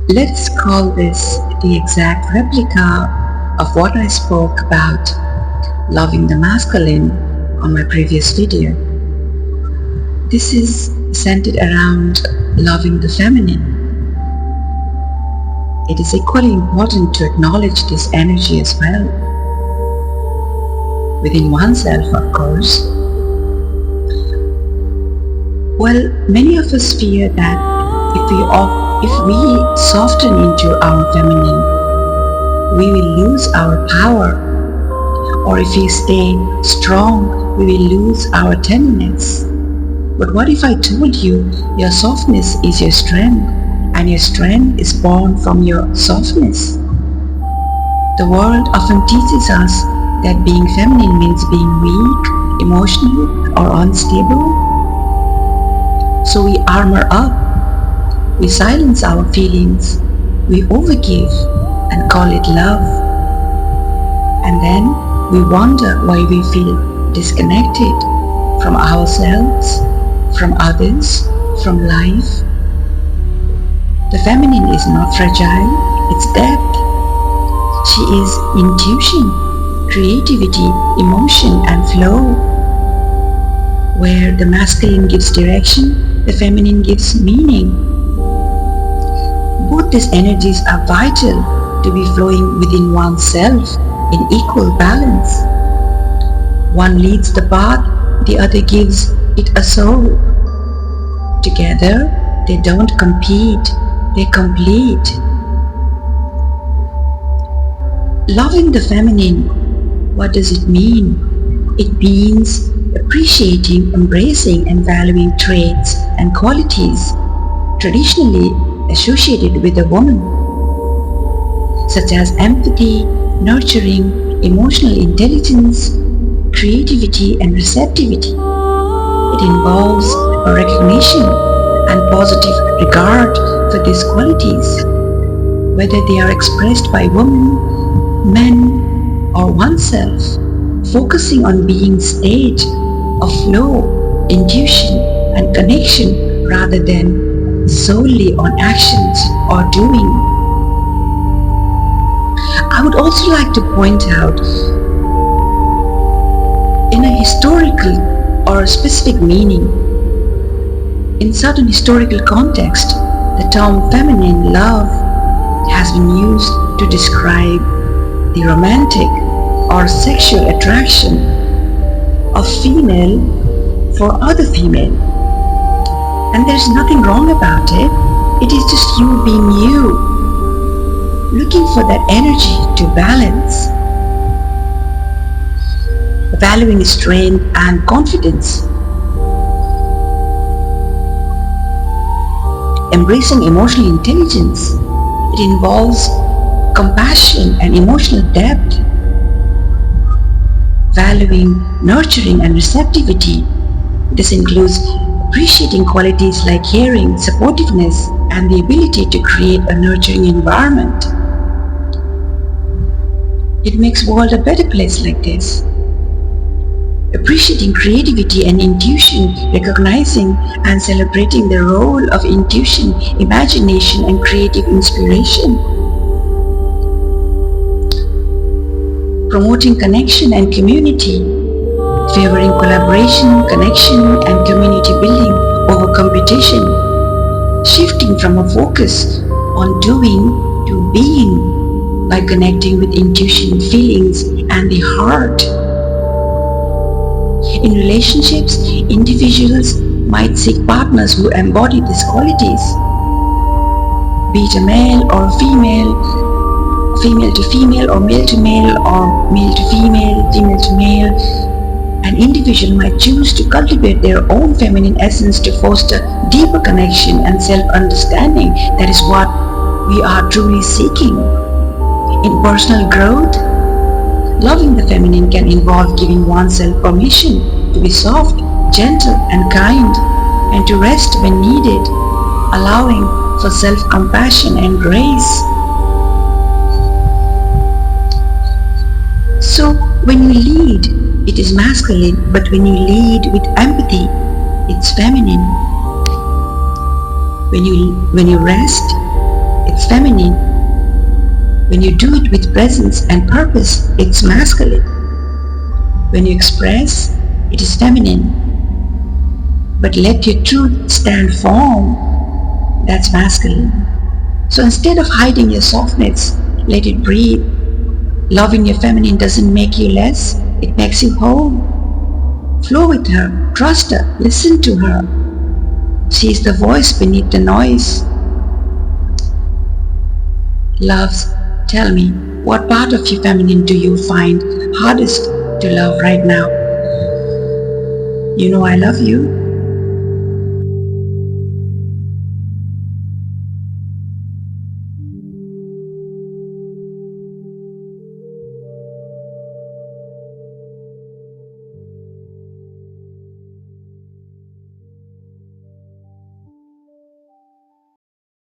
Let's call this the exact replica of what I spoke about loving the masculine on my previous video. This is centered around loving the feminine. It is equally important to acknowledge this energy as well, within oneself, of course. Well, many of us fear that if we soften into our feminine, we will lose our power, or if we stay strong, we will lose our tenderness. But what if I told you your softness is your strength, and your strength is born from your softness? The world often teaches us that being feminine means being weak, emotional, or unstable. So we armor up, we silence our feelings, we overgive and call it love. And then we wonder why we feel disconnected from ourselves, from others, from life. The feminine is not fragile, it's depth. She is intuition, creativity, emotion, and flow. Where the masculine gives direction, the feminine gives meaning. Both these energies are vital to be flowing within oneself in equal balance. One leads the path, the other gives it a soul. Together, they don't compete, they complete. Loving the feminine, what does it mean? It means appreciating, embracing, and valuing traits and qualities traditionally associated with a woman, such as empathy, nurturing, emotional intelligence, creativity, and receptivity. It involves a recognition and positive regard for these qualities, whether they are expressed by women, men, or oneself, focusing on being state of flow, intuition, and connection rather than solely on actions or doing. I would also like to point out, in a historical or a specific meaning, in certain historical context, the term feminine love has been used to describe the romantic or sexual attraction of female for other female. And there's nothing wrong about it. It is just you being you, looking for that energy to balance, valuing strength and confidence, embracing emotional intelligence. It involves compassion and emotional depth, valuing nurturing and receptivity. This includes appreciating qualities like caring, supportiveness, and the ability to create a nurturing environment. It makes the world a better place like this. Appreciating creativity and intuition, recognizing and celebrating the role of intuition, imagination, and creative inspiration. Promoting connection and community, favoring collaboration, connection, and community building over competition, shifting from a focus on doing to being by connecting with intuition, feelings, and the heart. In relationships, individuals might seek partners who embody these qualities, be it a male or a female, female to female, or male to male, or male to female, female to male. An individual might choose to cultivate their own feminine essence to foster deeper connection and self-understanding. That is what we are truly seeking. In personal growth, loving the feminine can involve giving oneself permission to be soft, gentle, and kind, and to rest when needed, allowing for self-compassion and grace. So when you lead, it is masculine, but when you lead with empathy, it's feminine. When you rest, it's feminine. When you do it with presence and purpose, it's masculine. When you express, it is feminine. But let your truth stand firm, that's masculine. So instead of hiding your softness, let it breathe. Loving your feminine doesn't make you less, it makes you whole. Flow with her, trust her, listen to her. She is the voice beneath the noise. Loves, tell me, what part of your feminine do you find hardest to love right now? You know I love you.